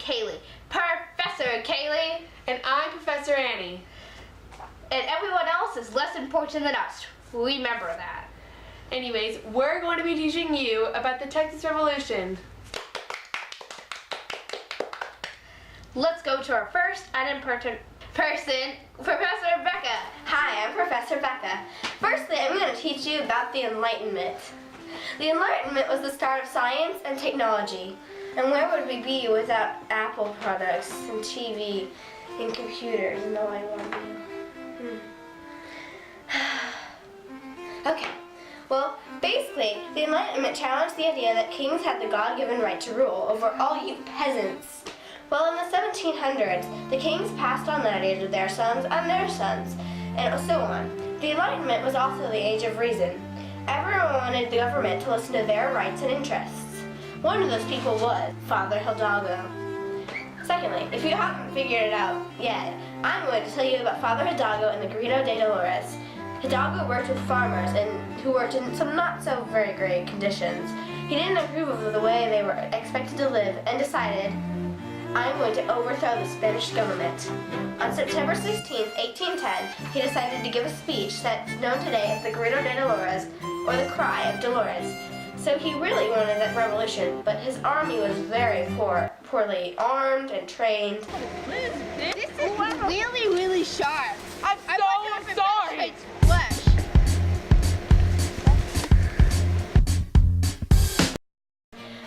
Kailey. Professor Kailey. And I'm Professor Annie. And everyone else is less important than us. Remember that. Anyways, we're going to be teaching you about the Texas Revolution. Let's go to our first unimportant person, Professor Rebekah. Hi, I'm Professor Rebekah. Firstly, I'm going to teach you about the Enlightenment. The Enlightenment was the start of science and technology. And where would we be without Apple products and TV and computers? No, I love you. Okay, well, basically, the Enlightenment challenged the idea that kings had the God-given right to rule over all you peasants. Well, in the 1700s, the kings passed on that idea to their sons and their sons, and so on. The Enlightenment was also the age of reason. Everyone wanted the government to listen to their rights and interests. One of those people was Father Hidalgo. Secondly, if you haven't figured it out yet, I'm going to tell you about Father Hidalgo and the Grito de Dolores. Hidalgo worked with farmers who worked in some not so very great conditions. He didn't approve of the way they were expected to live and decided, I'm going to overthrow the Spanish government. On September 16, 1810, he decided to give a speech that's known today as the Grito de Dolores, or the Cry of Dolores. So he really wanted that revolution, but his army was very poorly armed and trained. This is really, really sharp. I'm so sorry. It's flesh.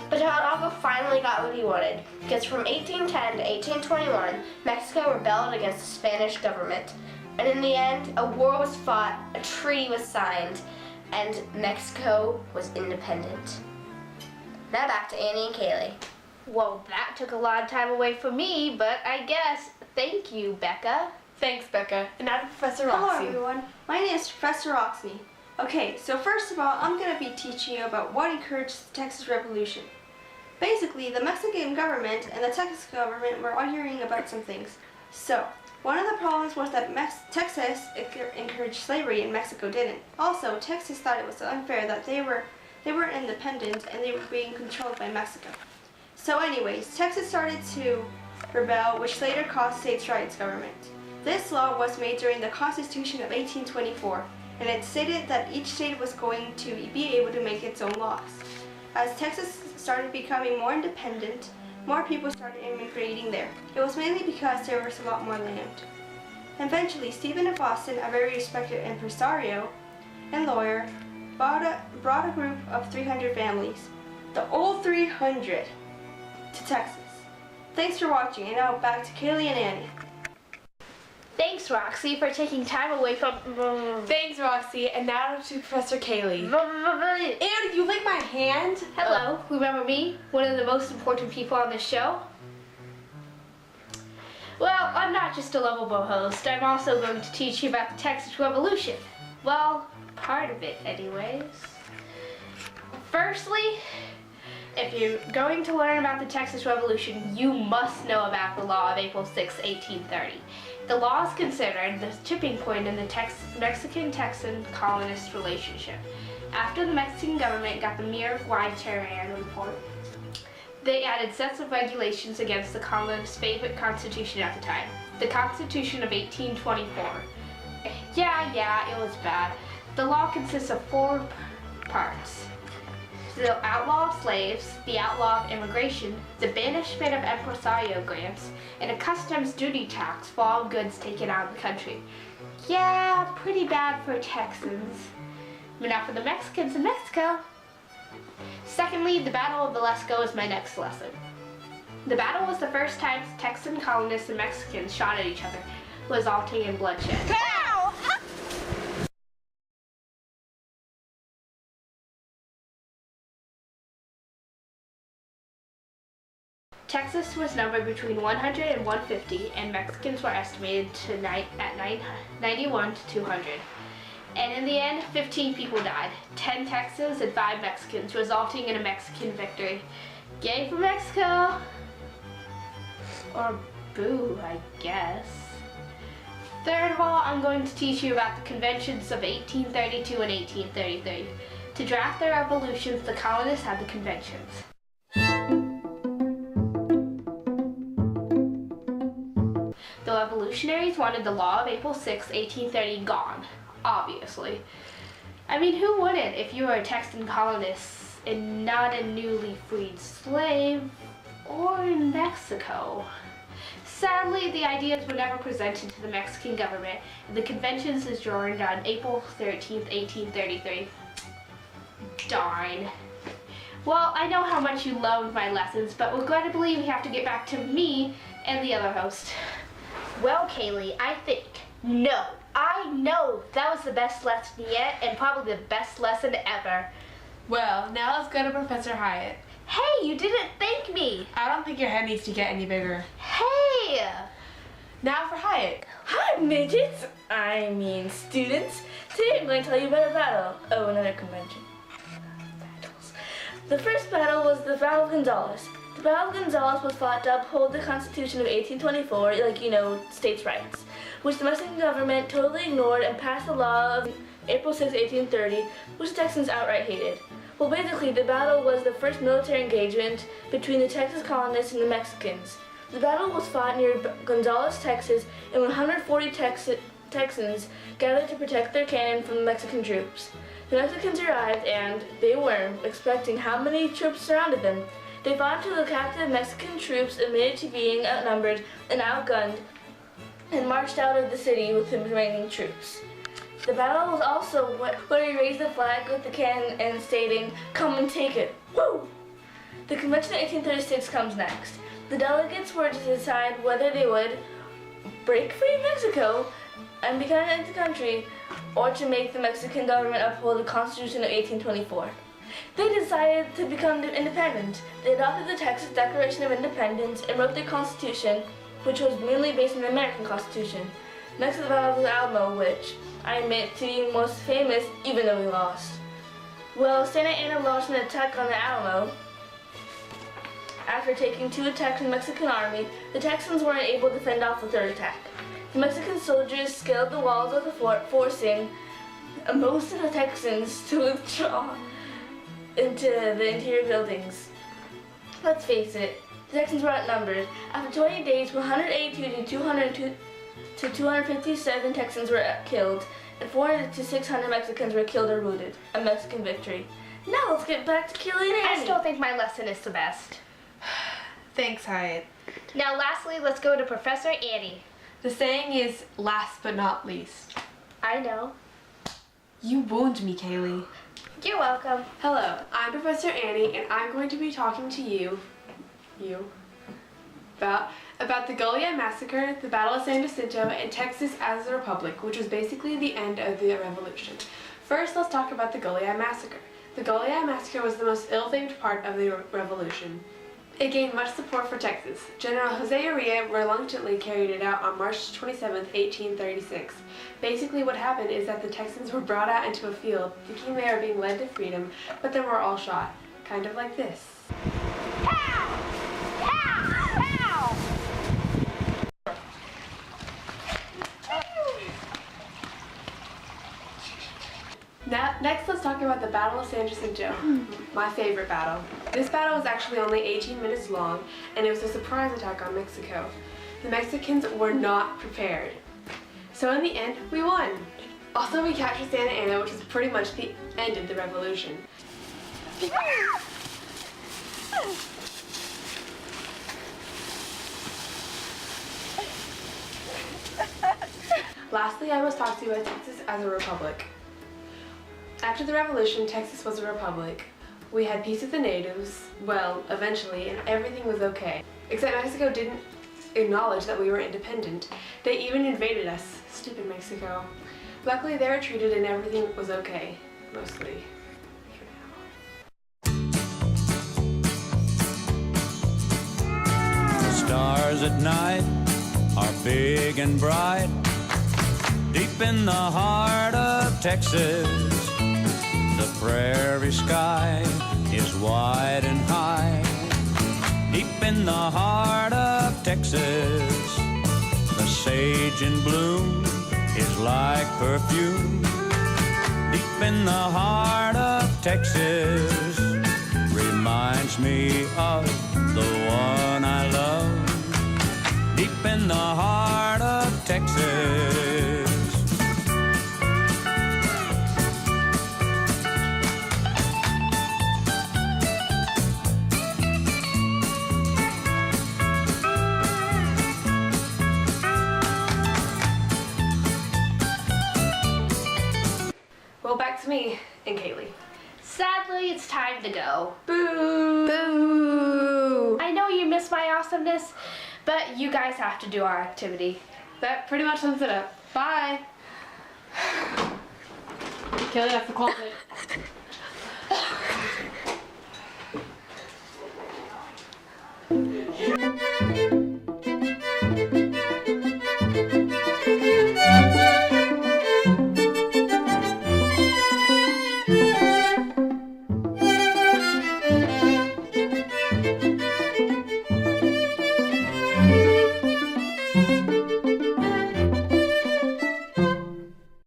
But Hidalgo finally got what he wanted, because from 1810 to 1821, Mexico rebelled against the Spanish government. And in the end, a war was fought, a treaty was signed, and Mexico was independent. Now back to Annie and Kailey. Well, that took a lot of time away from me, but I guess thank you, Becca. Thanks, Becca. And now to Professor Hello Roxy. everyone, my name is Professor Roxy. Okay, so first of all, I'm going to be teaching you about what encouraged the Texas Revolution. Basically, the Mexican government and the Texas government were arguing about some things. So, one of the problems was that Texas encouraged slavery and Mexico didn't. Also, Texas thought it was unfair that they weren't independent and they were being controlled by Mexico. So anyways, Texas started to rebel, which later caused states' rights government. This law was made during the Constitution of 1824, and it stated that each state was going to be able to make its own laws. As Texas started becoming more independent, more people started immigrating there. It was mainly because there was a lot more land. Eventually, Stephen of Boston, a very respected impresario and lawyer, brought a group of 300 families, the old 300, to Texas. Thanks for watching, and now back to Kailey and Annie. Thanks, Roxy, for taking time away from... Thanks, Roxy. And now to Professor Kailey. Ew, you lick my hand? Hello, remember me? One of the most important people on this show? Well, I'm not just a lovable host. I'm also going to teach you about the Texas Revolution. Well, part of it anyways. Firstly, if you're going to learn about the Texas Revolution, you must know about the law of April 6, 1830. The law is considered the tipping point in the Mexican-Texan colonist relationship. After the Mexican government got the Mir-Guaytaran report, they added sets of regulations against the colonists' favorite constitution at the time, the Constitution of 1824. Yeah, it was bad. The law consists of 4 parts. The outlaw of slaves, the outlaw of immigration, the banishment of impresario grants, and a customs duty tax for all goods taken out of the country. Yeah, pretty bad for Texans. But now for the Mexicans in Mexico. Secondly, the Battle of Velasco is my next lesson. The battle was the first time Texan colonists and Mexicans shot at each other, resulting in bloodshed. Ow! Texas was numbered between 100 and 150, and Mexicans were estimated to at 91 to 200. And in the end, 15 people died, 10 Texans and 5 Mexicans, resulting in a Mexican victory. Yay for Mexico! Or boo, I guess. Third of all, I'm going to teach you about the conventions of 1832 and 1833. To draft their revolutions, the colonists had the conventions. revolutionaries wanted the law of April 6, 1830 gone, obviously. I mean, who wouldn't if you were a Texan colonist and not a newly freed slave, or in Mexico? Sadly, the ideas were never presented to the Mexican government, and the conventions adjourned on April 13th, 1833. Darn. Well, I know how much you loved my lessons, but regrettably we have to get back to me and the other host. Well, Kailey, I know that was the best lesson yet, and probably the best lesson ever. Well, now let's go to Professor Hayat. Hey, you didn't thank me. I don't think your head needs to get any bigger. Hey! Now for Hayat. Hi, midgets! I mean students. Today I'm going to tell you about a battle. Oh, another convention. Battles. The first battle was the Battle of Gonzales. The Battle of Gonzales was fought to uphold the Constitution of 1824, states' rights, which the Mexican government totally ignored and passed the law of April 6, 1830, which the Texans outright hated. Well, basically, the battle was the first military engagement between the Texas colonists and the Mexicans. The battle was fought near Gonzales, Texas, and 140 Texans gathered to protect their cannon from the Mexican troops. The Mexicans arrived, and they weren't expecting how many troops surrounded them. They fought until the captive Mexican troops admitted to being outnumbered and outgunned, and marched out of the city with the remaining troops. The battle was also where he raised the flag with the cannon and stating, "Come and take it." Woo! The convention of 1836 comes next. The delegates were to decide whether they would break free Mexico and become an independent country, or to make the Mexican government uphold the Constitution of 1824. They decided to become independent. They adopted the Texas Declaration of Independence and wrote their Constitution, which was mainly based on the American Constitution. Next is the Battle of the Alamo, which I admit to be most famous, even though we lost. Well, Santa Anna launched an attack on the Alamo. After taking 2 attacks from the Mexican army, the Texans weren't able to fend off the 3rd attack. The Mexican soldiers scaled the walls of the fort, forcing most of the Texans to withdraw into the interior buildings. Let's face it, the Texans were outnumbered. After 20 days, 182 to 257 Texans were killed, and 400 to 600 Mexicans were killed or wounded. A Mexican victory. Now let's get back to Kailey and I Annie. still think my lesson is the best. Thanks, Hayat. Now lastly, let's go to Professor Annie. The saying is last but not least. I know. You wound me, Kailey. You're welcome. Hello, I'm Professor Annie, and I'm going to be talking to you, about the Goliad Massacre, the Battle of San Jacinto, and Texas as a republic, which was basically the end of the revolution. First, let's talk about the Goliad Massacre. The Goliad Massacre was the most ill-famed part of the revolution. It gained much support for Texas. General Jose Urrea reluctantly carried it out on March 27, 1836. Basically what happened is that the Texans were brought out into a field, thinking they were being led to freedom, but then were all shot. Kind of like this. Now, next let's talk about the Battle of San Jacinto, my favorite battle. This battle was actually only 18 minutes long, and it was a surprise attack on Mexico. The Mexicans were not prepared. So in the end, we won. Also, we captured Santa Anna, which was pretty much the end of the revolution. Lastly, I must talk to you about Texas as a republic. After the revolution, Texas was a republic. We had peace with the natives, well, eventually, and everything was okay. Except Mexico didn't acknowledge that we were independent. They even invaded us. Stupid Mexico. Luckily, they retreated and everything was okay. Mostly. For now. The stars at night are big and bright. Deep in the heart of Texas, the prairie sky is wide and high. Deep in the heart of Texas, the sage in bloom is like perfume. Deep in the heart of Texas, reminds me of the one I love. Deep in the heart of Texas, sadly, it's time to go. Boo! Boo! I know you miss my awesomeness, but you guys have to do our activity. That pretty much sums it up. Bye! Kailey, that's the closet.